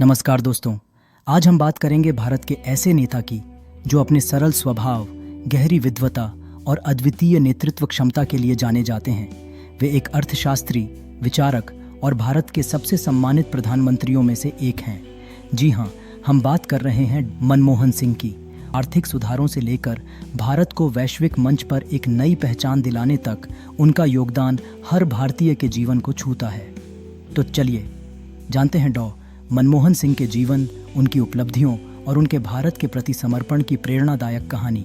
नमस्कार दोस्तों, आज हम बात करेंगे भारत के ऐसे नेता की जो अपने सरल स्वभाव, गहरी विद्वता और अद्वितीय नेतृत्व क्षमता के लिए जाने जाते हैं। वे एक अर्थशास्त्री, विचारक और भारत के सबसे सम्मानित प्रधानमंत्रियों में से एक हैं। जी हाँ, हम बात कर रहे हैं मनमोहन सिंह की। आर्थिक सुधारों से लेकर भारत को वैश्विक मंच पर एक नई पहचान दिलाने तक उनका योगदान हर भारतीय के जीवन को छूता है। तो चलिए जानते हैं डॉ मनमोहन सिंह के जीवन, उनकी उपलब्धियों और उनके भारत के प्रति समर्पण की प्रेरणादायक कहानी।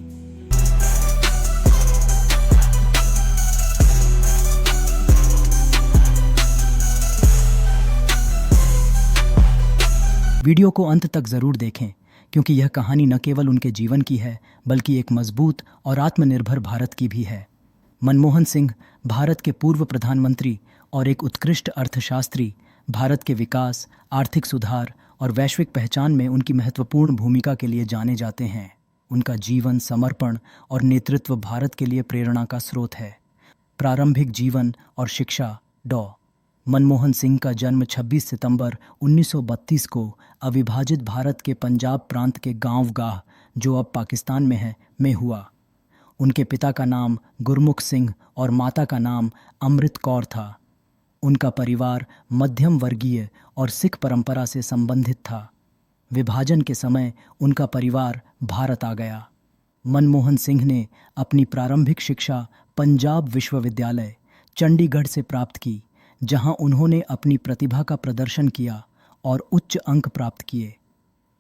वीडियो को अंत तक जरूर देखें, क्योंकि यह कहानी न केवल उनके जीवन की है बल्कि एक मजबूत और आत्मनिर्भर भारत की भी है। मनमोहन सिंह भारत के पूर्व प्रधानमंत्री और एक उत्कृष्ट अर्थशास्त्री, भारत के विकास, आर्थिक सुधार और वैश्विक पहचान में उनकी महत्वपूर्ण भूमिका के लिए जाने जाते हैं। उनका जीवन, समर्पण और नेतृत्व भारत के लिए प्रेरणा का स्रोत है। प्रारंभिक जीवन और शिक्षा। डॉ मनमोहन सिंह का जन्म 26 सितंबर 1932 को अविभाजित भारत के पंजाब प्रांत के गांव गाह, जो अब पाकिस्तान में है, में हुआ। उनके पिता का नाम गुरमुख सिंह और माता का नाम अमृत कौर था। उनका परिवार मध्यम वर्गीय और सिख परंपरा से संबंधित था। विभाजन के समय उनका परिवार भारत आ गया। मनमोहन सिंह ने अपनी प्रारंभिक शिक्षा पंजाब विश्वविद्यालय, चंडीगढ़ से प्राप्त की, जहां उन्होंने अपनी प्रतिभा का प्रदर्शन किया और उच्च अंक प्राप्त किए।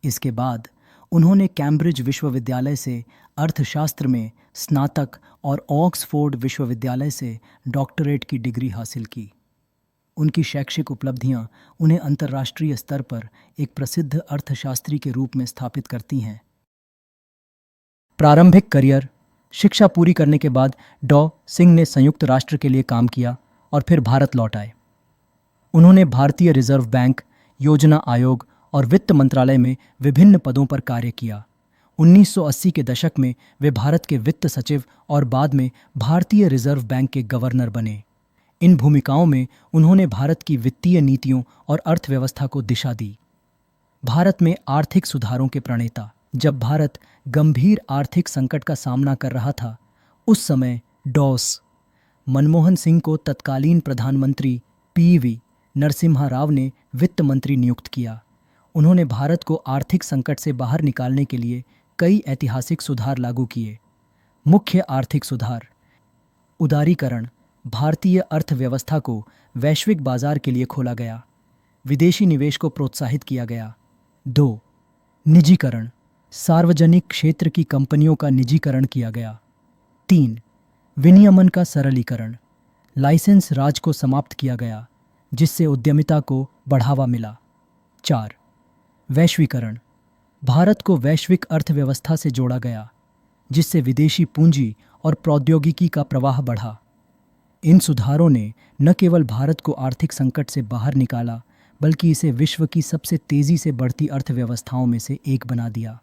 इसके बाद उन्होंने कैम्ब्रिज विश्वविद्यालय से अर्थशास्त्र में स्नातक और ऑक्सफोर्ड विश्वविद्यालय से डॉक्टरेट की डिग्री हासिल की। उनकी शैक्षिक उपलब्धियां उन्हें अंतर्राष्ट्रीय स्तर पर एक प्रसिद्ध अर्थशास्त्री के रूप में स्थापित करती हैं। प्रारंभिक करियर। शिक्षा पूरी करने के बाद डॉ सिंह ने संयुक्त राष्ट्र के लिए काम किया और फिर भारत लौट आए। उन्होंने भारतीय रिजर्व बैंक, योजना आयोग और वित्त मंत्रालय में विभिन्न पदों पर कार्य किया। 1980 के दशक में वे भारत के वित्त सचिव और बाद में भारतीय रिजर्व बैंक के गवर्नर बने। इन भूमिकाओं में उन्होंने भारत की वित्तीय नीतियों और अर्थव्यवस्था को दिशा दी। भारत में आर्थिक सुधारों के प्रणेता। जब भारत गंभीर आर्थिक संकट का सामना कर रहा था, उस समय डॉस मनमोहन सिंह को तत्कालीन प्रधानमंत्री पीवी नरसिम्हा राव ने वित्त मंत्री नियुक्त किया। उन्होंने भारत को आर्थिक संकट से बाहर निकालने के लिए कई ऐतिहासिक सुधार लागू किए। मुख्य आर्थिक सुधार। उदारीकरण। भारतीय अर्थव्यवस्था को वैश्विक बाजार के लिए खोला गया। विदेशी निवेश को प्रोत्साहित किया गया। 2. निजीकरण। सार्वजनिक क्षेत्र की कंपनियों का निजीकरण किया गया। 3. विनियमन का सरलीकरण। लाइसेंस राज को समाप्त किया गया, जिससे उद्यमिता को बढ़ावा मिला। 4. वैश्वीकरण। भारत को वैश्विक अर्थव्यवस्था से जोड़ा गया, जिससे विदेशी पूंजी और प्रौद्योगिकी का प्रवाह बढ़ा। इन सुधारों ने न केवल भारत को आर्थिक संकट से बाहर निकाला, बल्कि इसे विश्व की सबसे तेजी से बढ़ती अर्थव्यवस्थाओं में से एक बना दिया।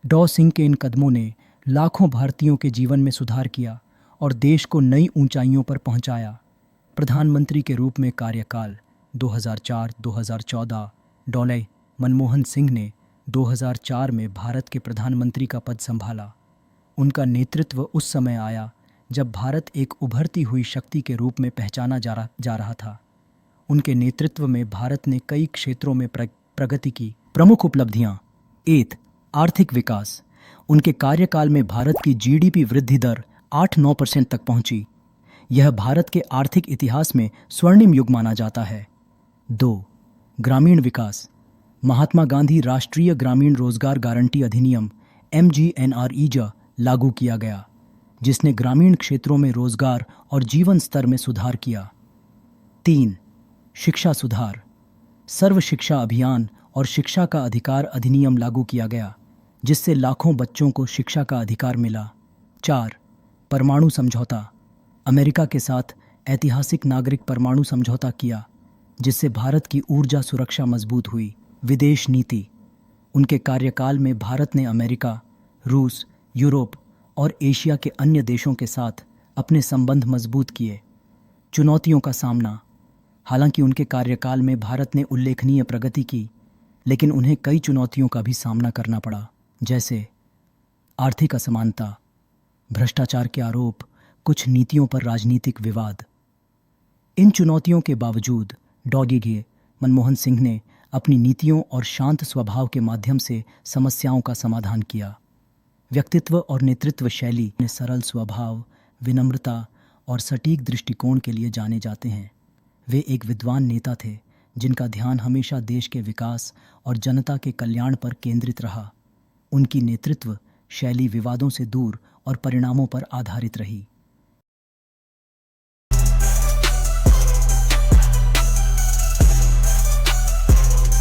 डॉ सिंह के इन कदमों ने लाखों भारतीयों के जीवन में सुधार किया और देश को नई ऊंचाइयों पर पहुंचाया। प्रधानमंत्री के रूप में कार्यकाल 2004-2014। डॉ मनमोहन सिंह ने 2004 में भारत के प्रधानमंत्री का पद संभाला। उनका नेतृत्व उस समय आया जब भारत एक उभरती हुई शक्ति के रूप में पहचाना जा रहा था। उनके नेतृत्व में भारत ने कई क्षेत्रों में प्रगति की। प्रमुख उपलब्धियां। 1. आर्थिक विकास। उनके कार्यकाल में भारत की जीडीपी वृद्धि दर 8-9% तक पहुंची। यह भारत के आर्थिक इतिहास में स्वर्णिम युग माना जाता है। 2. ग्रामीण विकास। महात्मा गांधी राष्ट्रीय ग्रामीण रोजगार गारंटी अधिनियम MGNREGA लागू किया गया, जिसने ग्रामीण क्षेत्रों में रोजगार और जीवन स्तर में सुधार किया। 3. शिक्षा सुधार। सर्व शिक्षा अभियान और शिक्षा का अधिकार अधिनियम लागू किया गया, जिससे लाखों बच्चों को शिक्षा का अधिकार मिला। 4. परमाणु समझौता। अमेरिका के साथ ऐतिहासिक नागरिक परमाणु समझौता किया, जिससे भारत की ऊर्जा सुरक्षा मजबूत हुई। विदेश नीति। उनके कार्यकाल में भारत ने अमेरिका, रूस, यूरोप और एशिया के अन्य देशों के साथ अपने संबंध मजबूत किए। चुनौतियों का सामना। हालांकि उनके कार्यकाल में भारत ने उल्लेखनीय प्रगति की, लेकिन उन्हें कई चुनौतियों का भी सामना करना पड़ा, जैसे आर्थिक असमानता, भ्रष्टाचार के आरोप, कुछ नीतियों पर राजनीतिक विवाद। इन चुनौतियों के बावजूद डॉगेगे मनमोहन सिंह ने अपनी नीतियों और शांत स्वभाव के माध्यम से समस्याओं का समाधान किया। व्यक्तित्व और नेतृत्व शैली में सरल स्वभाव, विनम्रता और सटीक दृष्टिकोण के लिए जाने जाते हैं। वे एक विद्वान नेता थे जिनका ध्यान हमेशा देश के विकास और जनता के कल्याण पर केंद्रित रहा। उनकी नेतृत्व शैली विवादों से दूर और परिणामों पर आधारित रही।